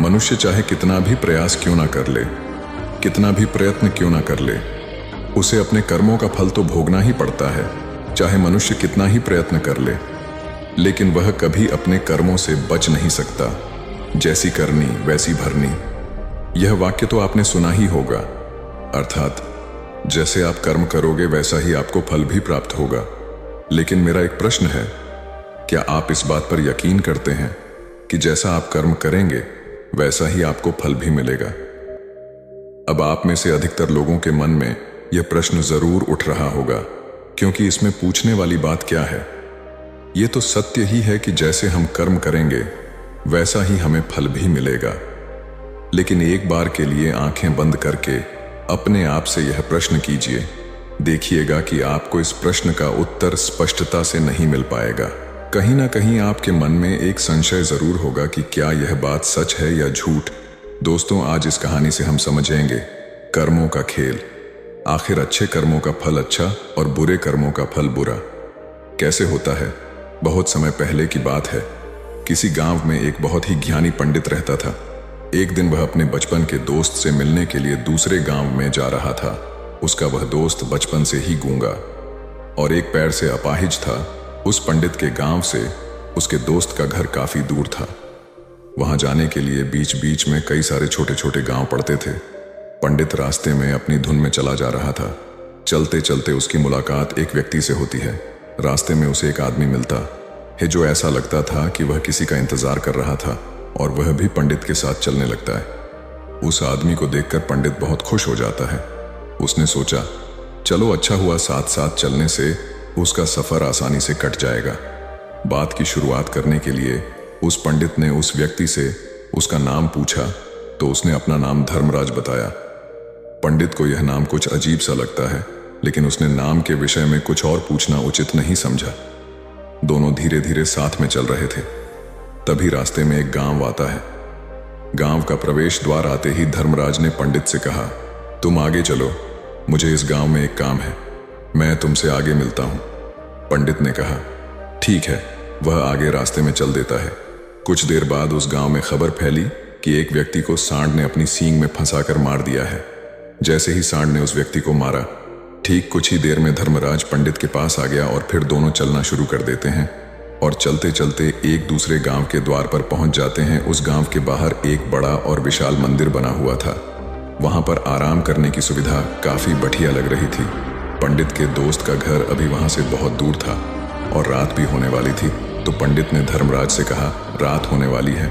मनुष्य चाहे कितना भी प्रयास क्यों ना कर ले, कितना भी प्रयत्न क्यों ना कर ले, उसे अपने कर्मों का फल तो भोगना ही पड़ता है। चाहे मनुष्य कितना ही प्रयत्न कर ले, लेकिन वह कभी अपने कर्मों से बच नहीं सकता। जैसी करनी वैसी भरनी, यह वाक्य तो आपने सुना ही होगा। अर्थात जैसे आप कर्म करोगे वैसा ही आपको फल भी प्राप्त होगा। लेकिन मेरा एक प्रश्न है, क्या आप इस बात पर यकीन करते हैं कि जैसा आप कर्म करेंगे वैसा ही आपको फल भी मिलेगा? अब आप में से अधिकतर लोगों के मन में यह प्रश्न जरूर उठ रहा होगा, क्योंकि इसमें पूछने वाली बात क्या है? यह तो सत्य ही है कि जैसे हम कर्म करेंगे वैसा ही हमें फल भी मिलेगा। लेकिन एक बार के लिए आंखें बंद करके अपने आप से यह प्रश्न कीजिए, देखिएगा कि आपको इस प्रश्न का उत्तर स्पष्टता से नहीं मिल पाएगा। कहीं ना कहीं आपके मन में एक संशय जरूर होगा कि क्या यह बात सच है या झूठ। दोस्तों, आज इस कहानी से हम समझेंगे कर्मों का खेल। आखिर अच्छे कर्मों का फल अच्छा और बुरे कर्मों का फल बुरा कैसे होता है? बहुत समय पहले की बात है। किसी गांव में एक बहुत ही ज्ञानी पंडित रहता था। एक दिन वह अपने बचपन के दोस्त से मिलने के लिए दूसरे गांव में जा रहा था। उसका वह दोस्त बचपन से ही गूंगा और एक पैर से अपाहिज था। उस पंडित के गांव से उसके दोस्त का घर काफी दूर था। वहां जाने के लिए बीच बीच में कई सारे छोटे छोटे गांव पड़ते थे। पंडित रास्ते में अपनी धुन में चला जा रहा था। चलते चलते उसकी मुलाकात एक व्यक्ति से होती है। रास्ते में उसे एक आदमी मिलता है जो ऐसा लगता था कि वह किसी का इंतजार कर रहा था और वह भी पंडित के साथ चलने लगता है। उस आदमी को देखकर पंडित बहुत खुश हो जाता है। उसने सोचा, चलो अच्छा हुआ, साथ साथ चलने से उसका सफर आसानी से कट जाएगा। बात की शुरुआत करने के लिए उस पंडित ने उस व्यक्ति से उसका नाम पूछा तो उसने अपना नाम धर्मराज बताया। पंडित को यह नाम कुछ अजीब सा लगता है, लेकिन उसने नाम के विषय में कुछ और पूछना उचित नहीं समझा। दोनों धीरे धीरे साथ में चल रहे थे। तभी रास्ते में एक गांव आता है। गांव का प्रवेश द्वार आते ही धर्मराज ने पंडित से कहा, तुम आगे चलो, मुझे इस गांव में एक काम है, मैं तुमसे आगे मिलता हूं। पंडित ने कहा, ठीक है। वह आगे रास्ते में चल देता है। कुछ देर बाद उस गांव में खबर फैली कि एक व्यक्ति को सांड ने अपनी सींग में फंसाकर मार दिया है। जैसे ही सांड ने उस व्यक्ति को मारा, ठीक कुछ ही देर में धर्मराज पंडित के पास आ गया और फिर दोनों चलना शुरू कर देते हैं और चलते चलते एक दूसरे गांव के द्वार पर पहुंच जाते हैं। उस गांव के बाहर एक बड़ा और विशाल मंदिर बना हुआ था। वहां पर आराम करने की सुविधा काफी बढ़िया लग रही थी। पंडित के दोस्त का घर अभी वहां से बहुत दूर था और रात भी होने वाली थी। तो पंडित ने धर्मराज से कहा, रात होने वाली है,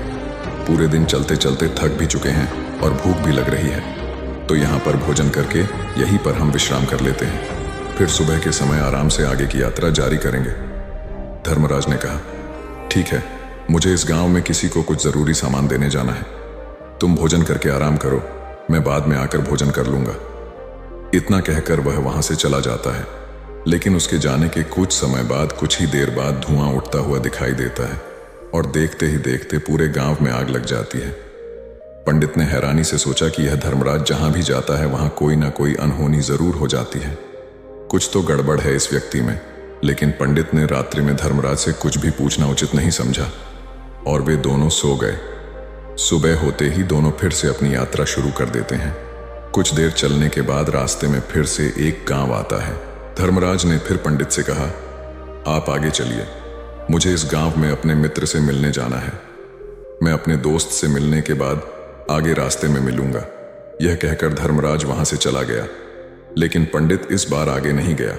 पूरे दिन चलते चलते थक भी चुके हैं और भूख भी लग रही है, तो यहाँ पर भोजन करके यहीं पर हम विश्राम कर लेते हैं, फिर सुबह के समय आराम से आगे की यात्रा जारी करेंगे। धर्मराज ने कहा, ठीक है, मुझे इस गांव में किसी को कुछ जरूरी सामान देने जाना है, तुम भोजन करके आराम करो, मैं बाद में आकर भोजन कर लूंगा। इतना कहकर वह वहां से चला जाता है। लेकिन उसके जाने के कुछ समय बाद, कुछ ही देर बाद धुआं उठता हुआ दिखाई देता है और देखते ही देखते पूरे गांव में आग लग जाती है। पंडित ने हैरानी से सोचा कि यह धर्मराज जहां भी जाता है वहां कोई ना कोई अनहोनी जरूर हो जाती है, कुछ तो गड़बड़ है इस व्यक्ति में। लेकिन पंडित ने रात्रि में धर्मराज से कुछ भी पूछना उचित नहीं समझा और वे दोनों सो गए। सुबह होते ही दोनों फिर से अपनी यात्रा शुरू कर देते हैं। कुछ देर चलने के बाद रास्ते में फिर से एक गांव आता है। धर्मराज ने फिर पंडित से कहा, आप आगे चलिए, मुझे इस गांव में अपने मित्र से मिलने जाना है, मैं अपने दोस्त से मिलने के बाद आगे रास्ते में मिलूंगा। यह कहकर धर्मराज वहां से चला गया। लेकिन पंडित इस बार आगे नहीं गया।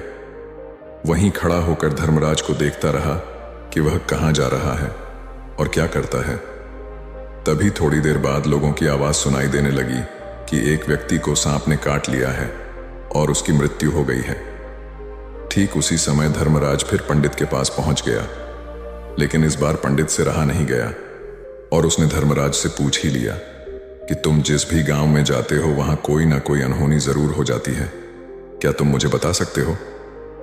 वहीं खड़ा होकर धर्मराज को देखता रहा कि वह कहां जा रहा है और क्या करता है। तभी थोड़ी देर बाद लोगों की आवाज सुनाई देने लगी कि एक व्यक्ति को सांप ने काट लिया है और उसकी मृत्यु हो गई है। ठीक उसी समय धर्मराज फिर पंडित के पास पहुंच गया। लेकिन इस बार पंडित से रहा नहीं गया और उसने धर्मराज से पूछ ही लिया कि तुम जिस भी गांव में जाते हो वहां कोई ना कोई अनहोनी जरूर हो जाती है, क्या तुम मुझे बता सकते हो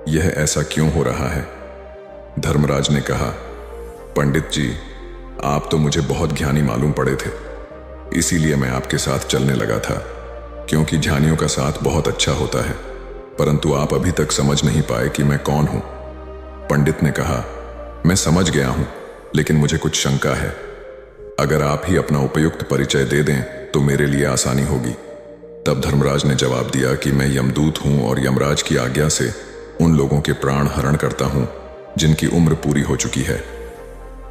यह ऐसा क्यों हो रहा है? धर्मराज ने कहा, पंडित जी, आप तो मुझे बहुत ज्ञानी मालूम पड़े थे, इसीलिए मैं आपके साथ चलने लगा था, क्योंकि ज्ञानियों का साथ बहुत अच्छा होता है, परंतु आप अभी तक समझ नहीं पाए कि मैं कौन हूं। पंडित ने कहा, मैं समझ गया हूं, लेकिन मुझे कुछ शंका है। अगर आप ही अपना उपयुक्त परिचय दे दें तो मेरे लिए आसानी होगी। तब धर्मराज ने जवाब दिया कि मैं यमदूत हूं और यमराज की आज्ञा से उन लोगों के प्राण हरण करता हूं जिनकी उम्र पूरी हो चुकी है।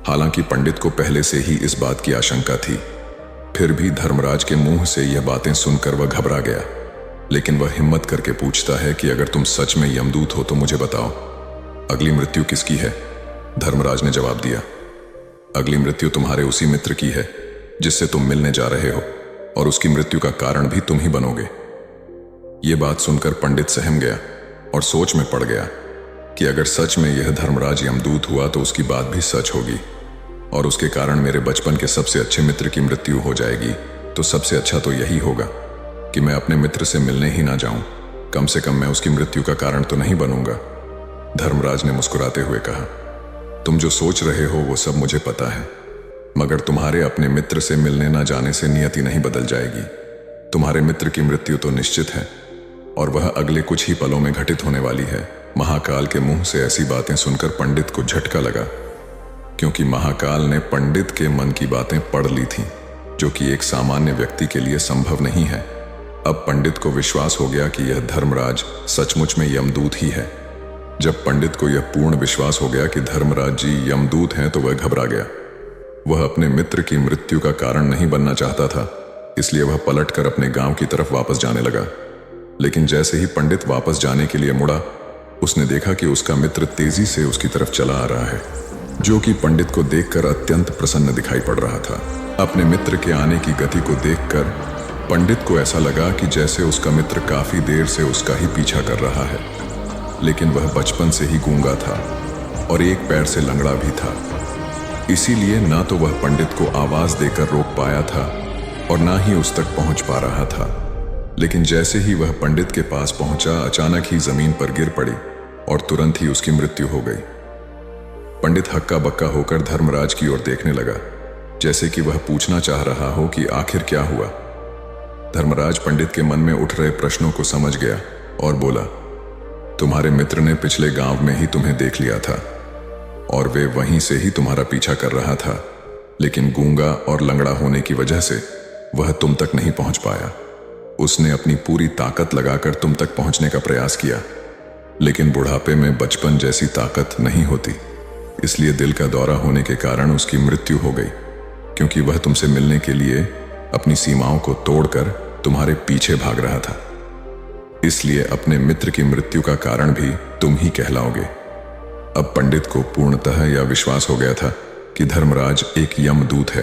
हालांकि पंडित को पहले से ही इस बात की आशंका थी, फिर भी धर्मराज के मुंह से यह बातें सुनकर वह घबरा गया। लेकिन वह हिम्मत करके पूछता है कि अगर तुम सच में यमदूत हो तो मुझे बताओ, अगली मृत्यु किसकी है? धर्मराज ने जवाब दिया, अगली मृत्यु तुम्हारे उसी मित्र की है जिससे तुम मिलने जा रहे हो, और उसकी मृत्यु का कारण भी तुम ही बनोगे। ये बात सुनकर पंडित सहम गया और सोच में पड़ गया कि अगर सच में यह धर्मराज यमदूत हुआ तो उसकी बात भी सच होगी और उसके कारण मेरे बचपन के सबसे अच्छे मित्र की मृत्यु हो जाएगी। तो सबसे अच्छा तो यही होगा कि मैं अपने मित्र से मिलने ही ना जाऊं, कम से कम मैं उसकी मृत्यु का कारण तो नहीं बनूंगा। धर्मराज ने मुस्कुराते हुए कहा, तुम जो सोच रहे हो वो सब मुझे पता है, मगर तुम्हारे अपने मित्र से मिलने ना जाने से नियति नहीं बदल जाएगी। तुम्हारे मित्र की मृत्यु तो निश्चित है और वह अगले कुछ ही पलों में घटित होने वाली है। महाकाल के मुंह से ऐसी बातें सुनकर पंडित को झटका लगा, क्योंकि महाकाल ने पंडित के मन की बातें पढ़ ली थीं, जो कि एक सामान्य व्यक्ति के लिए संभव नहीं है। अब पंडित को विश्वास हो गया कि यह धर्मराज सचमुच में यमदूत ही है। जब पंडित को यह पूर्ण विश्वास हो गया कि धर्मराज जी यमदूत हैं तो वह घबरा गया। वह अपने मित्र की मृत्यु का कारण नहीं बनना चाहता था, इसलिए वह पलटकर अपने गांव की तरफ वापस जाने लगा। लेकिन जैसे ही पंडित वापस जाने के लिए मुड़ा, उसने देखा कि उसका मित्र तेजी से उसकी तरफ चला आ रहा है, जो कि पंडित को देखकर अत्यंत प्रसन्न दिखाई पड़ रहा था। अपने मित्र के आने की गति को देखकर पंडित को ऐसा लगा कि जैसे उसका मित्र काफी देर से उसका ही पीछा कर रहा है, लेकिन वह बचपन से ही गूंगा था और एक पैर से लंगड़ा भी था। इसीलिए ना तो वह पंडित को आवाज देकर रोक पाया था और ना ही उस तक पहुंच पा रहा था। लेकिन जैसे ही वह पंडित के पास पहुंचा, अचानक ही जमीन पर गिर पड़ी और तुरंत ही उसकी मृत्यु हो गई। पंडित हक्का बक्का होकर धर्मराज की ओर देखने लगा, जैसे कि वह पूछना चाह रहा हो कि आखिर क्या हुआ। धर्मराज पंडित के मन में उठ रहे प्रश्नों को समझ गया और बोला, तुम्हारे मित्र ने पिछले गांव में ही तुम्हें देख लिया था और वे वहीं से ही तुम्हारा पीछा कर रहा था, लेकिन गूंगा और लंगड़ा होने की वजह से वह तुम तक नहीं पहुंच पाया। उसने अपनी पूरी ताकत लगाकर तुम तक पहुंचने का प्रयास किया, लेकिन बुढ़ापे में बचपन जैसी ताकत नहीं होती, इसलिए दिल का दौरा होने के कारण उसकी मृत्यु हो गई, क्योंकि वह तुमसे मिलने के लिए अपनी सीमाओं को तोड़कर तुम्हारे पीछे भाग रहा था। इसलिए अपने मित्र की मृत्यु का कारण भी तुम ही कहलाओगे। अब पंडित को पूर्णतः यह विश्वास हो गया था कि धर्मराज एक यमदूत है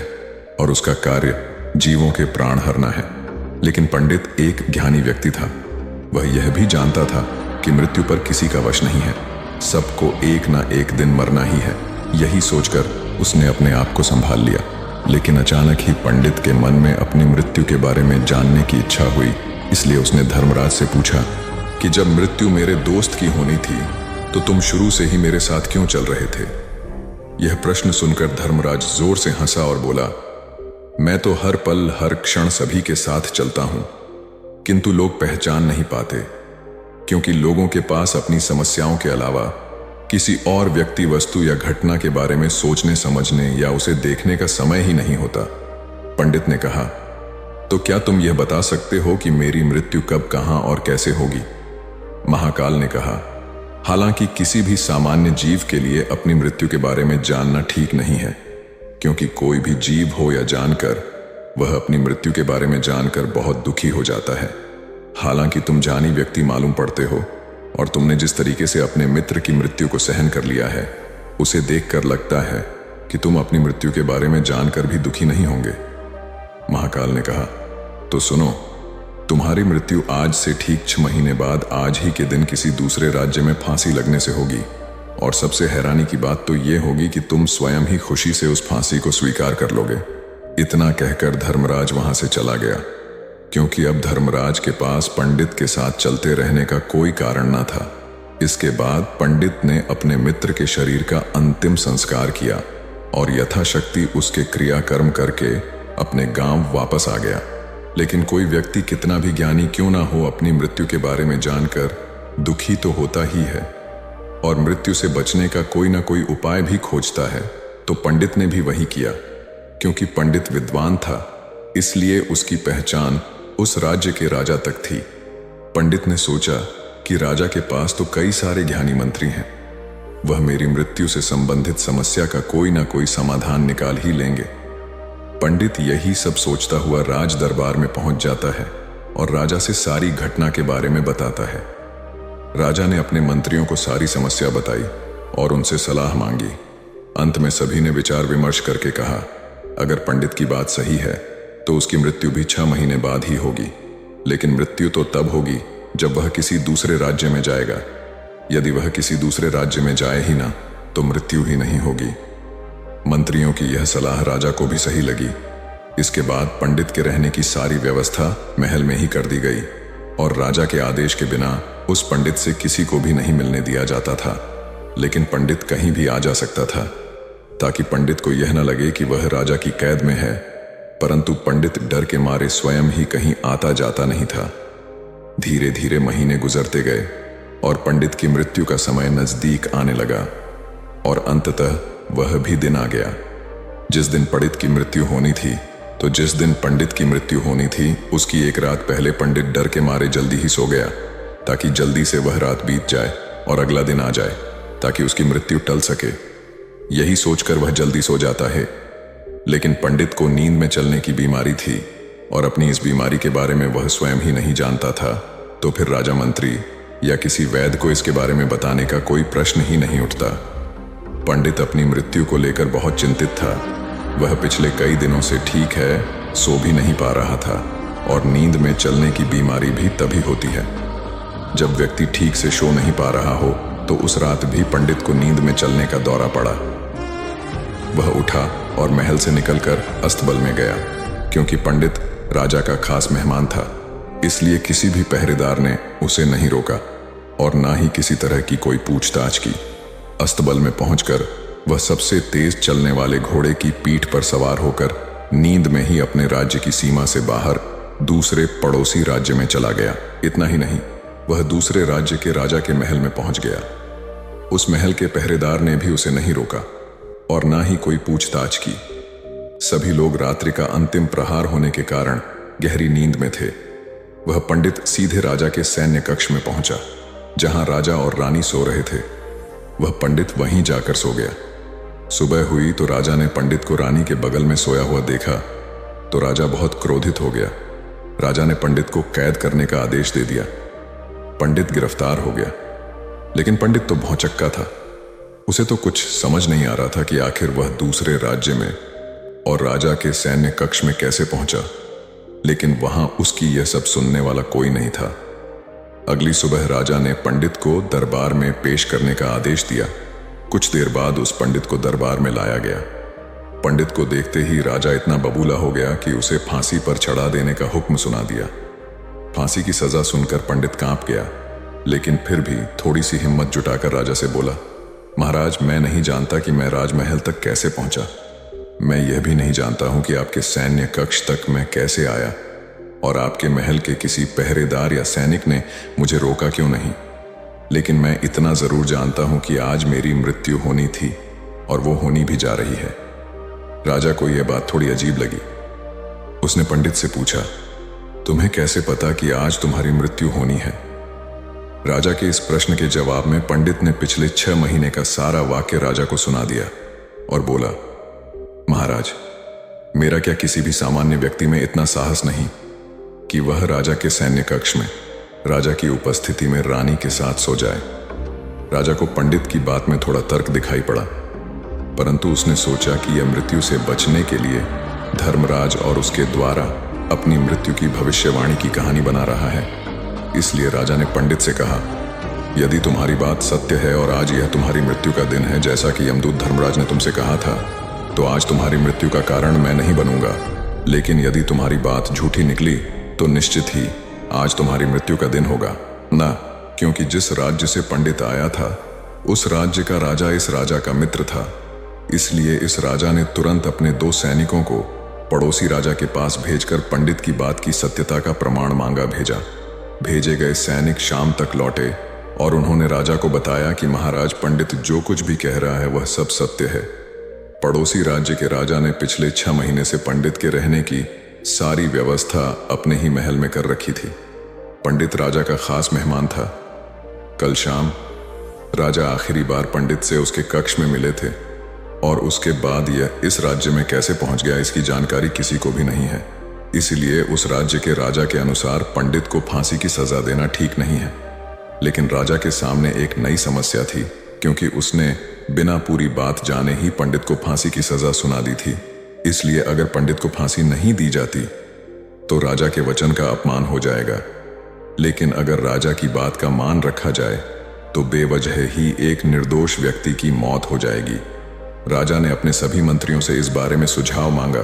और उसका कार्य जीवों के प्राण हरना है। लेकिन पंडित एक ज्ञानी व्यक्ति था। वह यह भी जानता था कि मृत्यु पर किसी का वश नहीं है, सबको एक ना एक दिन मरना ही है। यही सोचकर उसने अपने आप को संभाल लिया। लेकिन अचानक ही पंडित के मन में अपनी मृत्यु के बारे में जानने की इच्छा हुई, इसलिए उसने धर्मराज से पूछा कि जब मृत्यु मेरे दोस्त की होनी थी तो तुम शुरू से ही मेरे साथ क्यों चल रहे थे? यह प्रश्न सुनकर धर्मराज जोर से हंसा और बोला, मैं तो हर पल हर क्षण सभी के साथ चलता हूं, किंतु लोग पहचान नहीं पाते, क्योंकि लोगों के पास अपनी समस्याओं के अलावा किसी और व्यक्ति, वस्तु या घटना के बारे में सोचने समझने या उसे देखने का समय ही नहीं होता। पंडित ने कहा, तो क्या तुम यह बता सकते हो कि मेरी मृत्यु कब, कहां और कैसे होगी? महाकाल ने कहा, हालांकि किसी भी सामान्य जीव के लिए अपनी मृत्यु के बारे में जानना ठीक नहीं है, क्योंकि कोई भी जीव हो या जानकर, वह अपनी मृत्यु के बारे में जानकर बहुत दुखी हो जाता है। हालांकि तुम जानी व्यक्ति मालूम पड़ते हो और तुमने जिस तरीके से अपने मित्र की मृत्यु को सहन कर लिया है, उसे देखकर लगता है कि तुम अपनी मृत्यु के बारे में जानकर भी दुखी नहीं होंगे। महाकाल ने कहा, तो सुनो, तुम्हारी मृत्यु आज से ठीक 6 महीने बाद आज ही के दिन किसी दूसरे राज्य में फांसी लगने से होगी। और सबसे हैरानी की बात तो ये होगी कि तुम स्वयं ही खुशी से उस फांसी को स्वीकार कर लोगे। इतना कहकर धर्मराज वहां से चला गया, क्योंकि अब धर्मराज के पास पंडित के साथ चलते रहने का कोई कारण न था। इसके बाद पंडित ने अपने मित्र के शरीर का अंतिम संस्कार किया और यथाशक्ति उसके क्रियाकर्म करके अपने गांव वापस आ गया। लेकिन कोई व्यक्ति कितना भी ज्ञानी क्यों ना हो, अपनी मृत्यु के बारे में जानकर दुखी तो होता ही है और मृत्यु से बचने का कोई ना कोई उपाय भी खोजता है। तो पंडित ने भी वही किया। क्योंकि पंडित विद्वान था, इसलिए उसकी पहचान उस राज्य के राजा तक थी। पंडित ने सोचा कि राजा के पास तो कई सारे ज्ञानी मंत्री हैं, वह मेरी मृत्यु से संबंधित समस्या का कोई ना कोई समाधान निकाल ही लेंगे। पंडित यही सब सोचता हुआ राज दरबार में पहुंच जाता है और राजा से सारी घटना के बारे में बताता है। राजा ने अपने मंत्रियों को सारी समस्या बताई और उनसे सलाह मांगी। अंत में सभी ने विचार विमर्श करके कहा, अगर पंडित की बात सही है तो उसकी मृत्यु भी 6 महीने बाद ही होगी, लेकिन मृत्यु तो तब होगी जब वह किसी दूसरे राज्य में जाएगा। यदि वह किसी दूसरे राज्य में जाए ही ना तो मृत्यु ही नहीं होगी। मंत्रियों की यह सलाह राजा को भी सही लगी। इसके बाद पंडित के रहने की सारी व्यवस्था महल में ही कर दी गई और राजा के आदेश के बिना उस पंडित से किसी को भी नहीं मिलने दिया जाता था। लेकिन पंडित कहीं भी आ जा सकता था ताकि पंडित को यह न लगे कि वह राजा की कैद में है, परंतु पंडित डर के मारे स्वयं ही कहीं आता जाता नहीं था। धीरे धीरे महीने गुजरते गए और पंडित की मृत्यु का समय नजदीक आने लगा और अंततः वह भी दिन आ गया जिस दिन पंडित की मृत्यु होनी थी। तो जिस दिन पंडित की मृत्यु होनी थी उसकी एक रात पहले पंडित डर के मारे जल्दी ही सो गया ताकि जल्दी से वह रात बीत जाए और अगला दिन आ जाए ताकि उसकी मृत्यु टल सके। यही सोचकर वह जल्दी सो जाता है, लेकिन पंडित को नींद में चलने की बीमारी थी और अपनी इस बीमारी के बारे में वह स्वयं ही नहीं जानता था। तो फिर राजा मंत्री या किसी वैद्य को इसके बारे में बताने का कोई प्रश्न ही नहीं उठता। पंडित अपनी मृत्यु को लेकर बहुत चिंतित था। वह पिछले कई दिनों से ठीक है, सो भी नहीं पा रहा था और नींद में चलने की बीमारी भी तभी होती है जब व्यक्ति ठीक से सो नहीं पा रहा हो। तो उस रात भी पंडित को नींद में चलने का दौरा पड़ा। वह उठा और महल से निकलकर अस्तबल में गया। क्योंकि पंडित राजा का खास मेहमान था, इसलिए किसी भी पहरेदार ने उसे नहीं रोका और ना ही किसी तरह की कोई पूछताछ की। अस्तबल में पहुंचकर वह सबसे तेज चलने वाले घोड़े की पीठ पर सवार होकर नींद में ही अपने राज्य की सीमा से बाहर दूसरे पड़ोसी राज्य में चला गया। इतना ही नहीं, वह दूसरे राज्य के राजा के महल में पहुंच गया। उस महल के पहरेदार ने भी उसे नहीं रोका और ना ही कोई पूछताछ की। सभी लोग रात्रि का अंतिम प्रहार होने के कारण गहरी नींद में थे। वह पंडित सीधे राजा के सैन्य कक्ष में पहुंचा जहां राजा और रानी सो रहे थे। वह पंडित वहीं जाकर सो गया। सुबह हुई तो राजा ने पंडित को रानी के बगल में सोया हुआ देखा तो राजा बहुत क्रोधित हो गया। राजा ने पंडित को कैद करने का आदेश दे दिया। पंडित गिरफ्तार हो गया, लेकिन पंडित तो भौचक्का था। उसे तो कुछ समझ नहीं आ रहा था कि आखिर वह दूसरे राज्य में और राजा के सैन्य कक्ष में कैसे पहुंचा। लेकिन वहां उसकी यह सब सुनने वाला कोई नहीं था। अगली सुबह राजा ने पंडित को दरबार में पेश करने का आदेश दिया। कुछ देर बाद उस पंडित को दरबार में लाया गया। पंडित को देखते ही राजा इतना बबूला हो गया कि उसे फांसी पर चढ़ा देने का हुक्म सुना दिया। फांसी की सजा सुनकर पंडित कांप गया, लेकिन फिर भी थोड़ी सी हिम्मत जुटाकर राजा से बोला, महाराज, मैं नहीं जानता कि मैं राजमहल तक कैसे पहुंचा। मैं यह भी नहीं जानता हूं कि आपके सैन्य कक्ष तक मैं कैसे आया और आपके महल के किसी पहरेदार या सैनिक ने मुझे रोका क्यों नहीं। लेकिन मैं इतना जरूर जानता हूं कि आज मेरी मृत्यु होनी थी और वो होनी भी जा रही है। राजा को यह बात थोड़ी अजीब लगी। उसने पंडित से पूछा, तुम्हें कैसे पता कि आज तुम्हारी मृत्यु होनी है? राजा के इस प्रश्न के जवाब में पंडित ने पिछले 6 महीने का सारा वाक्य राजा को सुना दिया और बोला, महाराज, मेरा क्या किसी भी सामान्य व्यक्ति में इतना साहस नहीं कि वह राजा के सैन्य कक्ष में राजा की उपस्थिति में रानी के साथ सो जाए। राजा को पंडित की बात में थोड़ा तर्क दिखाई पड़ा, परंतु उसने सोचा कि यह मृत्यु से बचने के लिए धर्मराज और उसके द्वारा अपनी मृत्यु की भविष्यवाणी की कहानी बना रहा है। इसलिए राजा ने पंडित से कहा, यदि तुम्हारी बात सत्य है और आज यह तुम्हारी मृत्यु का दिन है जैसा कि यमदूत धर्मराज ने तुमसे कहा था, तो आज तुम्हारी मृत्यु का कारण मैं नहीं बनूंगा। लेकिन यदि तुम्हारी बात झूठी निकली तो निश्चित ही आज तुम्हारी मृत्यु का दिन होगा ना, क्योंकि जिस राज्य से पंडित आया था उस राज्य का राजा इस राजा का मित्र था। इसलिए इस राजा ने तुरंत अपने 2 सैनिकों को पड़ोसी राजा के पास भेजकर पंडित की बात की सत्यता का प्रमाण मांगा भेजा। भेजे गए सैनिक शाम तक लौटे और उन्होंने राजा को बताया कि महाराज, पंडित जो कुछ भी कह रहा है वह सब सत्य है। पड़ोसी राज्य के राजा ने पिछले 6 महीने से पंडित के रहने की सारी व्यवस्था अपने ही महल में कर रखी थी। पंडित राजा का खास मेहमान था। कल शाम राजा आखिरी बार पंडित से उसके कक्ष में मिले थे और उसके बाद यह इस राज्य में कैसे पहुंच गया इसकी जानकारी किसी को भी नहीं है। इसलिए उस राज्य के राजा के अनुसार पंडित को फांसी की सजा देना ठीक नहीं है। लेकिन राजा के सामने एक नई समस्या थी, क्योंकि उसने बिना पूरी बात जाने ही पंडित को फांसी की सजा सुना दी थी। इसलिए अगर पंडित को फांसी नहीं दी जाती तो राजा के वचन का अपमान हो जाएगा। लेकिन अगर राजा की बात का मान रखा जाए तो बेवजह ही एक निर्दोष व्यक्ति की मौत हो जाएगी। राजा ने अपने सभी मंत्रियों से इस बारे में सुझाव मांगा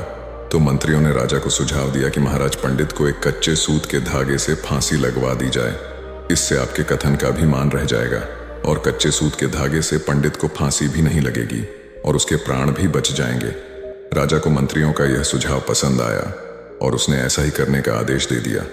तो मंत्रियों ने राजा को सुझाव दिया कि महाराज, पंडित को एक कच्चे सूत के धागे से फांसी लगवा दी जाए। इससे आपके कथन का भी मान रह जाएगा और कच्चे सूत के धागे से पंडित को फांसी भी नहीं लगेगी और उसके प्राण भी बच जाएंगे। राजा को मंत्रियों का यह सुझाव पसंद आया और उसने ऐसा ही करने का आदेश दे दिया।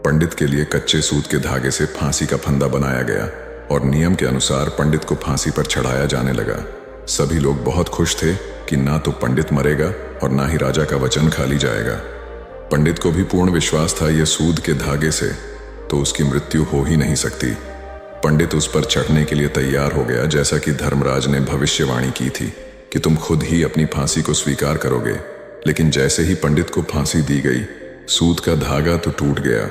पंडित के लिए कच्चे सूत के धागे से फांसी का फंदा बनाया गया और नियम के अनुसार पंडित को फांसी पर चढ़ाया जाने लगा। सभी लोग बहुत खुश थे कि ना तो पंडित मरेगा और ना ही राजा का वचन खाली जाएगा। पंडित को भी पूर्ण विश्वास था यह सूद के धागे से तो उसकी मृत्यु हो ही नहीं सकती। पंडित उस पर चढ़ने के लिए तैयार हो गया, जैसा कि धर्मराज ने भविष्यवाणी की थी कि तुम खुद ही अपनी फांसी को स्वीकार करोगे। लेकिन जैसे ही पंडित को फांसी दी गई, सूद का धागा तो टूट गया,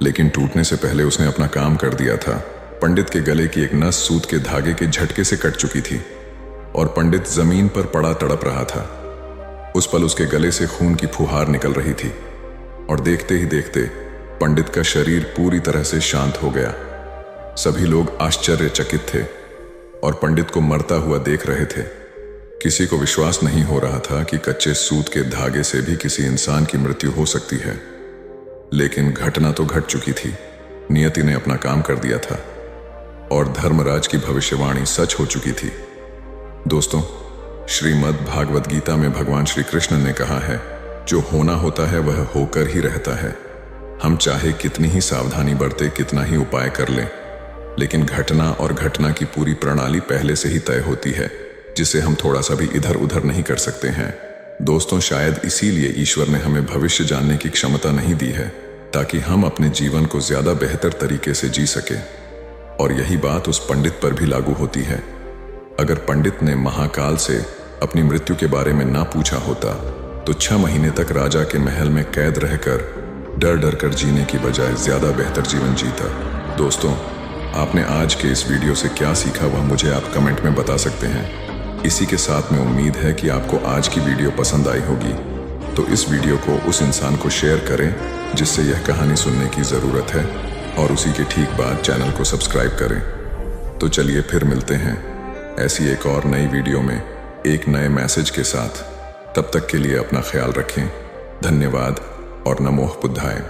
लेकिन टूटने से पहले उसने अपना काम कर दिया था। पंडित के गले की एक नस सूद के धागे के झटके से कट चुकी थी और पंडित जमीन पर पड़ा तड़प रहा था। उस पल उसके गले से खून की फुहार निकल रही थी और देखते ही देखते पंडित का शरीर पूरी तरह से शांत हो गया। सभी लोग आश्चर्यचकित थे और पंडित को मरता हुआ देख रहे थे। किसी को विश्वास नहीं हो रहा था कि कच्चे सूत के धागे से भी किसी इंसान की मृत्यु हो सकती है। लेकिन घटना तो घट चुकी थी। नियति ने अपना काम कर दिया था और धर्मराज की भविष्यवाणी सच हो चुकी थी। दोस्तों, श्रीमद् भागवत गीता में भगवान श्री कृष्ण ने कहा है, जो होना होता है वह होकर ही रहता है। हम चाहे कितनी ही सावधानी बरते, कितना ही उपाय कर लें, लेकिन घटना और घटना की पूरी प्रणाली पहले से ही तय होती है, जिसे हम थोड़ा सा भी इधर उधर नहीं कर सकते हैं। दोस्तों, शायद इसीलिए ईश्वर ने हमें भविष्य जानने की क्षमता नहीं दी है, ताकि हम अपने जीवन को ज्यादा बेहतर तरीके से जी सके। और यही बात उस पंडित पर भी लागू होती है। अगर पंडित ने महाकाल से अपनी मृत्यु के बारे में ना पूछा होता तो 6 महीने तक राजा के महल में कैद रहकर डर डर कर जीने की बजाय ज्यादा बेहतर जीवन जीता। दोस्तों, आपने आज के इस वीडियो से क्या सीखा वह मुझे आप कमेंट में बता सकते हैं। इसी के साथ में उम्मीद है कि आपको आज की वीडियो पसंद आई होगी, तो इस वीडियो को उस इंसान को शेयर करें जिससे यह कहानी सुनने की ज़रूरत है, और उसी के ठीक बाद चैनल को सब्सक्राइब करें। तो चलिए फिर मिलते हैं ऐसी एक और नई वीडियो में एक नए मैसेज के साथ। तब तक के लिए अपना ख्याल रखें। धन्यवाद और नमो बुद्धाय।